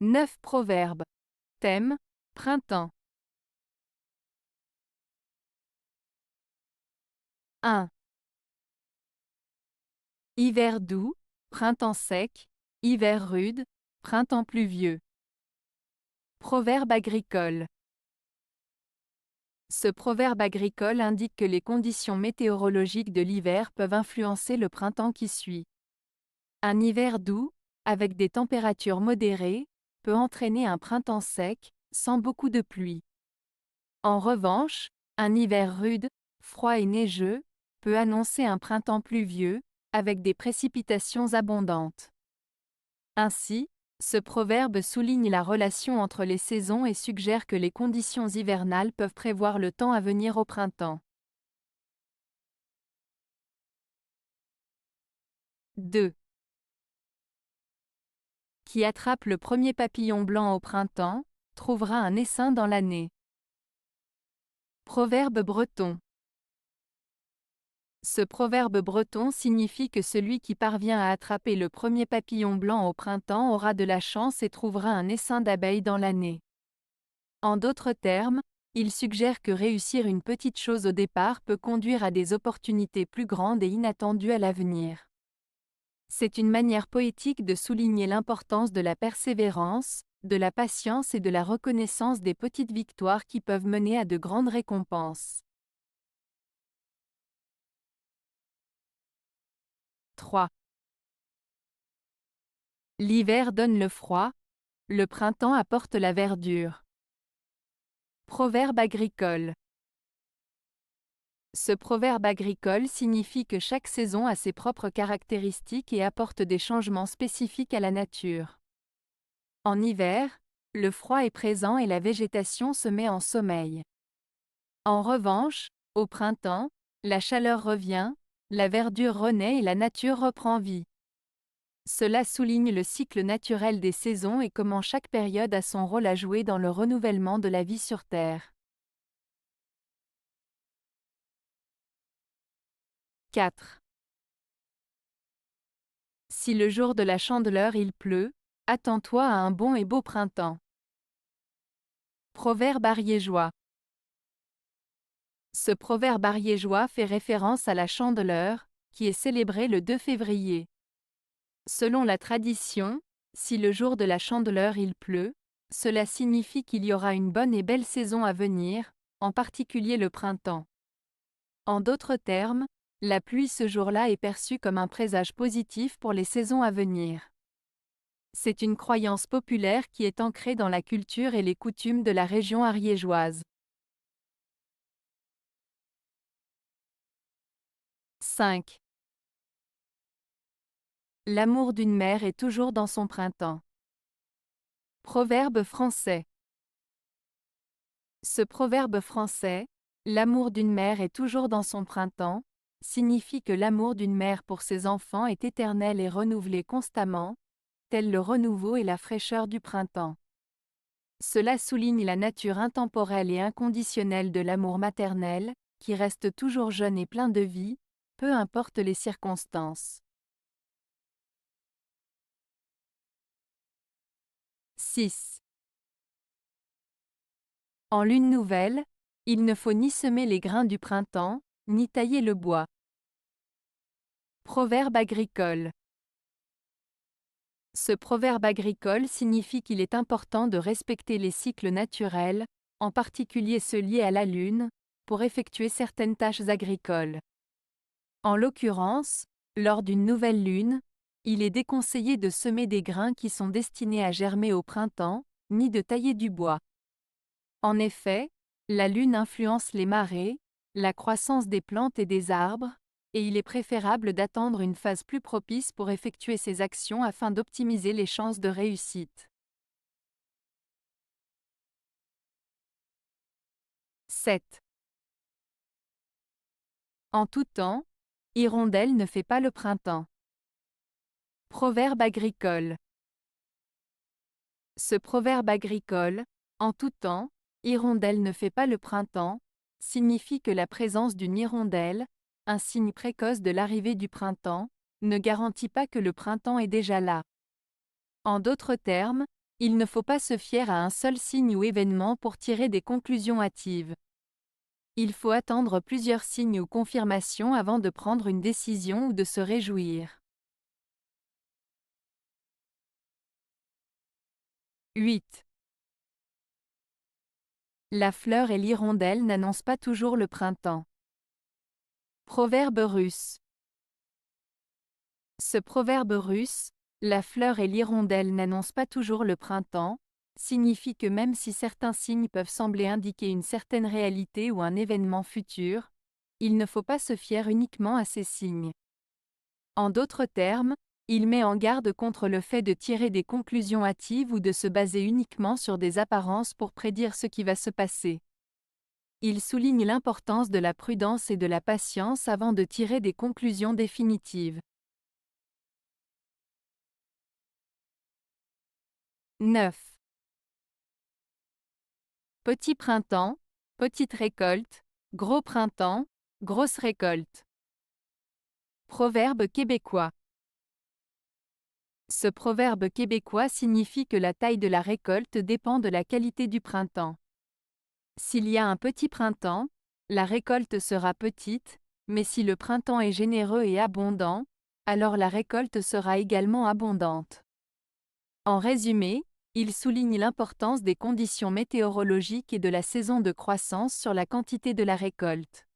9 proverbes. Thème, printemps. 1. Hiver doux, printemps sec, hiver rude, printemps pluvieux. Proverbe agricole. Ce proverbe agricole indique que les conditions météorologiques de l'hiver peuvent influencer le printemps qui suit. Un hiver doux, avec des températures modérées, peut entraîner un printemps sec, sans beaucoup de pluie. En revanche, un hiver rude, froid et neigeux, peut annoncer un printemps pluvieux, avec des précipitations abondantes. Ainsi, ce proverbe souligne la relation entre les saisons et suggère que les conditions hivernales peuvent prévoir le temps à venir au printemps. 2. Qui attrape le premier papillon blanc au printemps, trouvera un essaim dans l'année. Proverbe breton. Ce proverbe breton signifie que celui qui parvient à attraper le premier papillon blanc au printemps aura de la chance et trouvera un essaim d'abeilles dans l'année. En d'autres termes, il suggère que réussir une petite chose au départ peut conduire à des opportunités plus grandes et inattendues à l'avenir. C'est une manière poétique de souligner l'importance de la persévérance, de la patience et de la reconnaissance des petites victoires qui peuvent mener à de grandes récompenses. 3. L'hiver donne le froid, le printemps apporte la verdure. Proverbe agricole. Ce proverbe agricole signifie que chaque saison a ses propres caractéristiques et apporte des changements spécifiques à la nature. En hiver, le froid est présent et la végétation se met en sommeil. En revanche, au printemps, la chaleur revient, la verdure renaît et la nature reprend vie. Cela souligne le cycle naturel des saisons et comment chaque période a son rôle à jouer dans le renouvellement de la vie sur Terre. 4. Si le jour de la Chandeleur il pleut, attends-toi à un bon et beau printemps. Proverbe ariégeois. Ce proverbe ariégeois fait référence à la Chandeleur, qui est célébrée le 2 février. Selon la tradition, si le jour de la Chandeleur il pleut, cela signifie qu'il y aura une bonne et belle saison à venir, en particulier le printemps. En d'autres termes, la pluie ce jour-là est perçue comme un présage positif pour les saisons à venir. C'est une croyance populaire qui est ancrée dans la culture et les coutumes de la région ariégeoise. 5. L'amour d'une mère est toujours dans son printemps. Proverbe français. Ce proverbe français, l'amour d'une mère est toujours dans son printemps, signifie que l'amour d'une mère pour ses enfants est éternel et renouvelé constamment, tel le renouveau et la fraîcheur du printemps. Cela souligne la nature intemporelle et inconditionnelle de l'amour maternel, qui reste toujours jeune et plein de vie, peu importe les circonstances. 6. En lune nouvelle, il ne faut ni semer les grains du printemps, ni tailler le bois. Proverbe agricole. Ce proverbe agricole signifie qu'il est important de respecter les cycles naturels, en particulier ceux liés à la lune, pour effectuer certaines tâches agricoles. En l'occurrence, lors d'une nouvelle lune, il est déconseillé de semer des grains qui sont destinés à germer au printemps, ni de tailler du bois. En effet, la lune influence les marées, la croissance des plantes et des arbres, et il est préférable d'attendre une phase plus propice pour effectuer ces actions afin d'optimiser les chances de réussite. 7. En tout temps, hirondelle ne fait pas le printemps. Proverbe agricole. Ce proverbe agricole, en tout temps, hirondelle ne fait pas le printemps, signifie que la présence d'une hirondelle, un signe précoce de l'arrivée du printemps, ne garantit pas que le printemps est déjà là. En d'autres termes, Il ne faut pas se fier à un seul signe ou événement pour tirer des conclusions hâtives. Il faut attendre plusieurs signes ou confirmations avant de prendre une décision ou de se réjouir. 8. La fleur et l'hirondelle n'annoncent pas toujours le printemps. Proverbe russe. Ce proverbe russe, la fleur et l'hirondelle n'annoncent pas toujours le printemps, signifie que même si certains signes peuvent sembler indiquer une certaine réalité ou un événement futur, il ne faut pas se fier uniquement à ces signes. En d'autres termes, il met en garde contre le fait de tirer des conclusions hâtives ou de se baser uniquement sur des apparences pour prédire ce qui va se passer. Il souligne l'importance de la prudence et de la patience avant de tirer des conclusions définitives. 9. Petit printemps, petite récolte, gros printemps, grosse récolte. Proverbe québécois. Ce proverbe québécois signifie que la taille de la récolte dépend de la qualité du printemps. S'il y a un petit printemps, la récolte sera petite, mais si le printemps est généreux et abondant, alors la récolte sera également abondante. En résumé, il souligne l'importance des conditions météorologiques et de la saison de croissance sur la quantité de la récolte.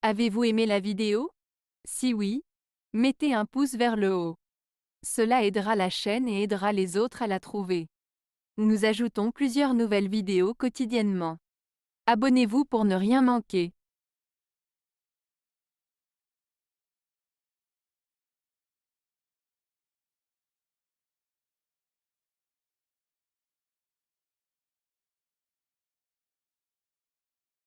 Avez-vous aimé la vidéo? Si oui, mettez un pouce vers le haut. Cela aidera la chaîne et aidera les autres à la trouver. Nous ajoutons plusieurs nouvelles vidéos quotidiennement. Abonnez-vous pour ne rien manquer.